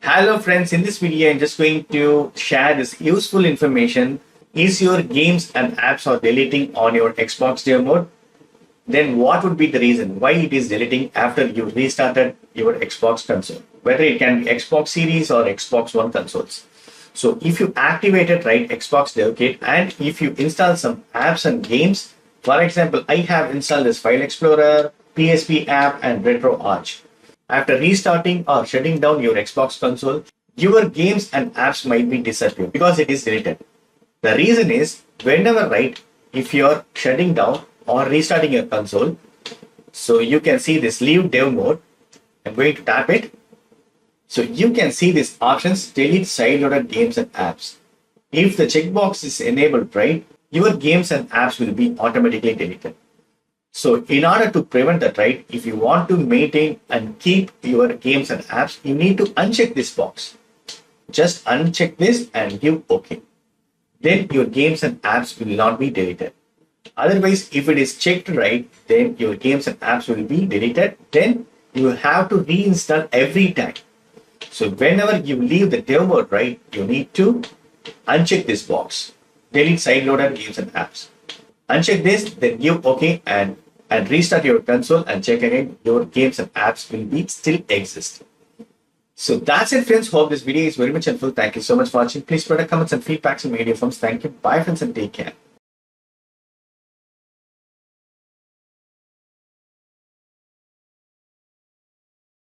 Hello friends, in this video I'm just going to share this useful information. Is your games and apps are deleting on your Xbox Dev mode? Then what would be the reason why it is deleting after you restarted your Xbox console? Whether it can be Xbox Series or Xbox One consoles. So if you activated right Xbox Dev Kit and if you install some apps and games, for example, I have installed this File Explorer, PSP app and RetroArch. After restarting or shutting down your Xbox console, your games and apps might be disappeared because it is deleted. The reason is whenever right, if you're shutting down or restarting your console, so you can see this leave dev mode. I'm going to tap it. So you can see these options delete sideloaded games and apps. If the checkbox is enabled right, your games and apps will be automatically deleted. So in order to prevent that, right, if you want to maintain and keep your games and apps, you need to uncheck this box. Just uncheck this and give OK. Then your games and apps will not be deleted. Otherwise, if it is checked right, then your games and apps will be deleted. Then you have to reinstall every time. So whenever you leave the dev mode, right, you need to uncheck this box. Delete sideloaded games and apps. Uncheck this, then give OK and restart your console and check again your games and apps will be still exist. So that's it friends. Hope this video is very much helpful. Thank you so much for watching. Please put comments and feedbacks in my video forms. Thank you. Bye friends and take care.